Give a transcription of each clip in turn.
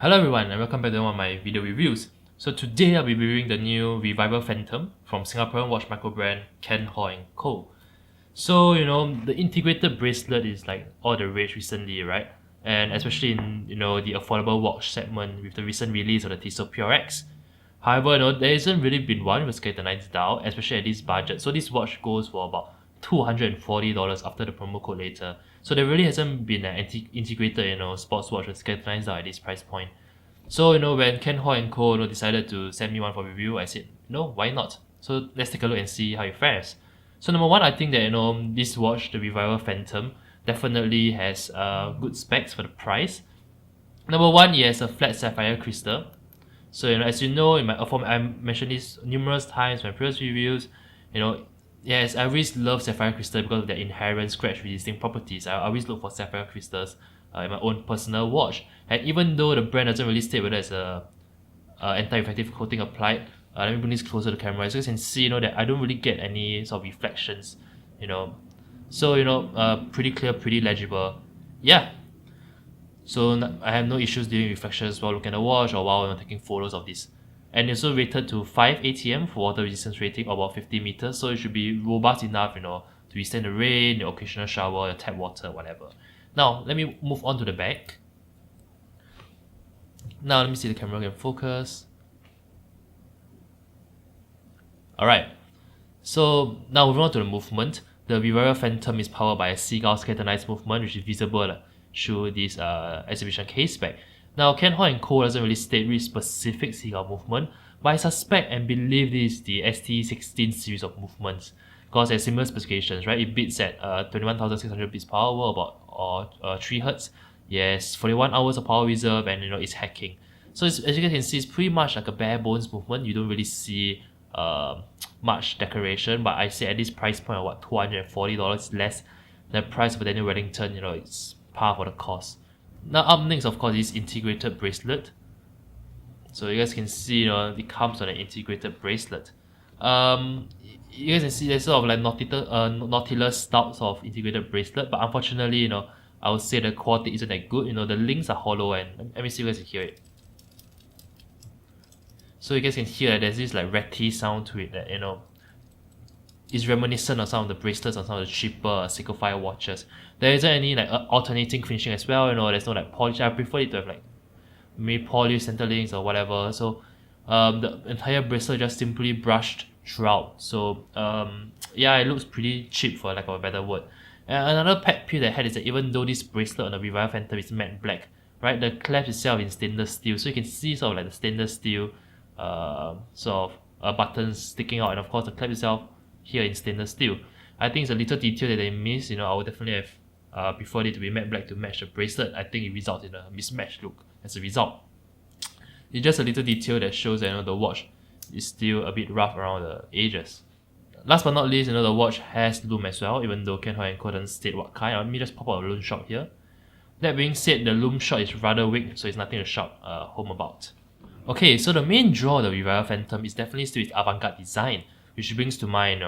Hello everyone and welcome back to one of my video reviews. So today I'll be reviewing the new Revival Phantom from Singaporean watch microbrand Ken Ho & Co. So the integrated bracelet is like all the rage recently, right? And especially in the affordable watch segment with the recent release of the Tissot PRX. However, there hasn't really been one with skeletonised dial, especially at this budget. So this watch goes for about $240 after the promo code later. So there really hasn't been an integrated, sports watch with skeletonised dial at this price point. So, when Ken Ho & Co. Decided to send me one for review, I said, why not? So let's take a look and see how it fares. So number one, I think that, this watch, the Revival Phantom, definitely has good specs for the price. Number one, it has a flat sapphire crystal. So, as you know, in my I mentioned this numerous times in my previous reviews, yes, I always love sapphire crystal because of their inherent scratch resisting properties. I always look for sapphire crystals in my own personal watch. And even though the brand doesn't really state whether it's a anti-reflective coating applied, let me bring this closer to the camera so you can see that I don't really get any sort of reflections, so pretty clear, pretty legible. Yeah, so I have no issues dealing with reflections while looking at the watch or while taking photos of this. And it's also rated to 5 ATM for water resistance rating of about 50 meters, so it should be robust enough to withstand the rain, the occasional shower, your tap water, whatever. Now let me move on to the back. Now let me see the camera can focus. Alright, so now moving on to the movement. The Revival Phantom is powered by a seagull skeletonised movement, which is visible through this exhibition case back. Now, Ken Ho & Co. doesn't really state which specific seagull movement, but I suspect and believe this is the ST16 series of movements, because it has similar specifications, right? It beats at 21,600 beats per hour, about 3 Hz. Yes, 41 hours of power reserve, and it's hacking. So as you can see, it's pretty much like a bare bones movement. You don't really see much decoration, but I say at this price point of what, $240 less than the price of a Daniel Wellington, it's par for the cost. Now up next, of course, is integrated bracelet. So you guys can see, it comes on an integrated bracelet. You guys can see there's sort of like Nautilus style sort of integrated bracelet, but unfortunately, I would say the quality isn't that good. The links are hollow, and let me see if you guys can hear it. So you guys can hear that there's this like ratty sound to it that is reminiscent of some of the bracelets on some of the cheaper Seiko Fire watches. There isn't any like alternating finishing as well. There's no like polish. I prefer it to have like maybe polished center links or whatever. So the entire bracelet just simply brushed throughout. So yeah, it looks pretty cheap for lack of a better word. And another pet peeve that I had is that even though this bracelet on the Revival Phantom is matte black, right, the clasp itself is stainless steel. So you can see sort of like the stainless steel sort of buttons sticking out, and of course the clasp itself here in stainless steel. I think it's a little detail that they miss. I would definitely have preferred it to be matte black to match the bracelet. I think it results in a mismatched look as a result. It's just a little detail that shows that the watch is still a bit rough around the edges. Last but not least, the watch has Loom as well, even though Ken Ho & Co. doesn't state what kind. Let me just pop out a Loom shot here. That being said, the Loom shot is rather weak, so it's nothing to shout home about. Okay, so the main draw of the Revival Phantom is definitely still its avant-garde design, which brings to mind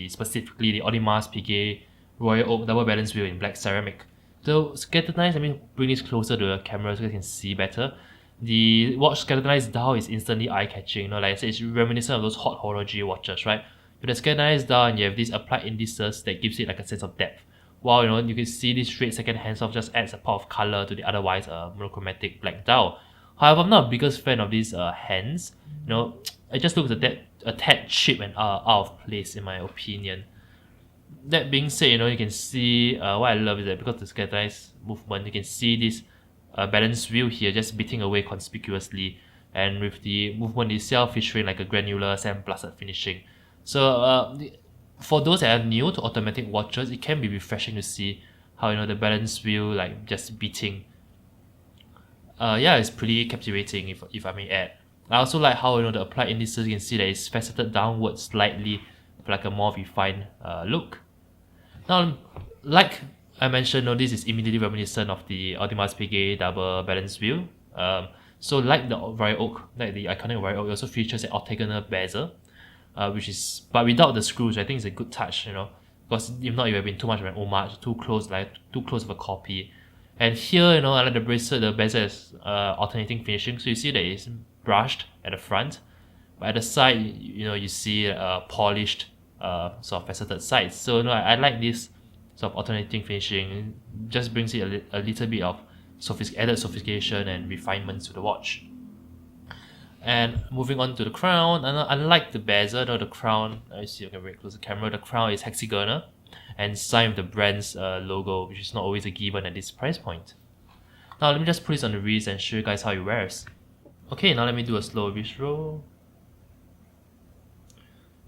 specifically the Audemars Piguet Royal Oak double balance wheel in black ceramic. The skeletonized, let me bring this closer to the camera so you can see better. The watch skeletonized dial is instantly eye-catching. Like I said, it's reminiscent of those hot horology watches, right? With the skeletonized dial, and you have these applied indices that gives it like a sense of depth. While you can see this straight second hands off just adds a pop of color to the otherwise monochromatic black dial. However, I'm not a biggest fan of these hands. It just looks a tad cheap and out of place in my opinion. That being said, you can see what I love is that because of the skeletonized movement, you can see this balance wheel here just beating away conspicuously, and with the movement itself featuring like a granular sandblasted finishing. So for those that are new to automatic watches, it can be refreshing to see how the balance wheel like just beating. Yeah, it's pretty captivating if I may add. I also like how the applied indices, you can see that it's faceted downwards slightly for like a more refined look. Now, like I mentioned, this is immediately reminiscent of the Audemars Piguet double balance wheel. So like the Royal Oak, like the iconic Royal Oak, it also features an octagonal bezel, which is, but without the screws. I think it's a good touch, because if not, it would have been too much of an homage, too close of a copy. And here, you know, I like the bracelet, the bezel is alternating finishing. So you see that it's brushed at the front, but at the side, you know, you see polished sort of faceted sides. So, you know, I like this sort of alternating finishing. It just brings it a little bit of added sophistication and refinement to the watch. And moving on to the crown, unlike the bezel, the crown, I see you can very close the camera, the crown is hexagonal and signed with the brand's logo, which is not always a given at this price point. Now let me just put this on the wrist and show you guys how it wears. Okay, now let me do a slow wrist roll.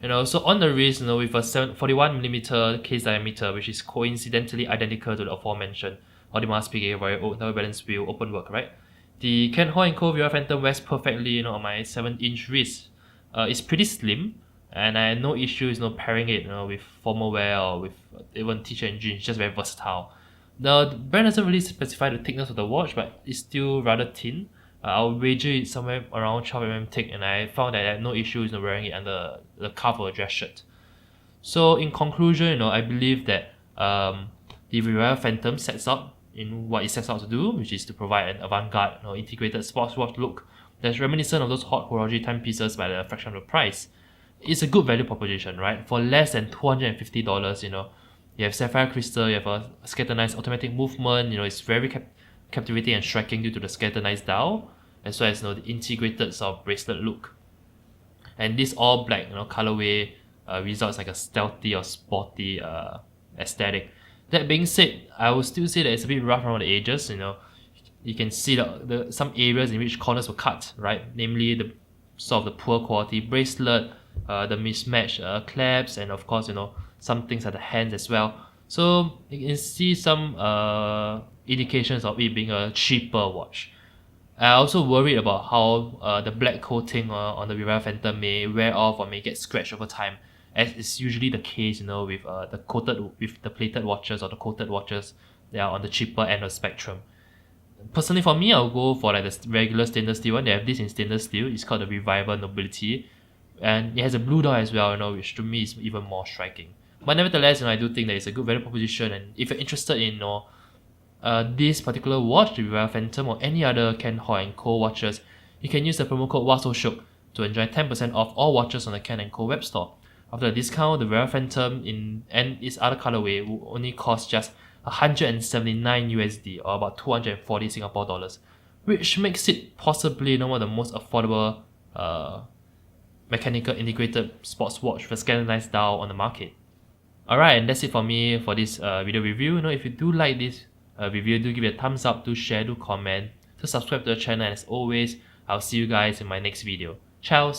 You know, so on the wrist, you know, with a 41mm case diameter, which is coincidentally identical to the aforementioned Audemars Piguet Royal Oak Double Balance Wheel open work, right? The Canhoi & Co. Viva Phantom wears perfectly, you know, on my 7-inch wrist. It's pretty slim, and I had no issues, you know, pairing it, you know, with formal wear or with even t-shirt and jeans. It's just very versatile. The brand doesn't really specify the thickness of the watch, but it's still rather thin. I'll wager it somewhere around 12mm thick, and I found that I had no issues in wearing it under the cuff of a dress shirt. So in conclusion, you know, I believe that the Revival Phantom sets out in what it sets out to do, which is to provide an avant-garde, you know, integrated sports watch look that's reminiscent of those hot horology timepieces by a fraction of the price. It's a good value proposition, right? For less than $250, you know, you have sapphire crystal, you have a skeletonised automatic movement, you know, it's very captivating and striking due to the skeletonised dial, as well as, you know, the integrated sort of bracelet look. And this all black, you know, colorway results like a stealthy or sporty aesthetic. That being said, I will still say that it's a bit rough around the edges. You know, you can see the some areas in which corners were cut, right? Namely, the sort of the poor quality bracelet, the mismatched clasps, and of course, you know, some things at the hands as well. So you can see some indications of it being a cheaper watch. I also worried about how the black coating on the Revival Phantom may wear off or may get scratched over time, as is usually the case, you know, with the plated watches or the coated watches. They are on the cheaper end of the spectrum. Personally, for me, I'll go for like the regular stainless steel one. They have this in stainless steel. It's called the Revival Nobility, and it has a blue dial as well, you know, which to me is even more striking. But nevertheless, you know, I do think that it's a good value proposition, and if you're interested in, you know, this particular watch, the Revival Phantom, or any other Canhoi & Co. watches, you can use the promo code WASOSHOK to enjoy 10% off all watches on the Can & Co. web store. After the discount, the Revival Phantom and its other colorway will only cost just $179 USD, or about 240 Singapore dollars, which makes it possibly, you know, one of the most affordable mechanical integrated sports watch with a skeletonised dial on the market. Alright, and that's it for me for this video review. You know, if you do like this review, do give it a thumbs up, do share, do comment, to subscribe to the channel, and as always, I'll see you guys in my next video. Ciao!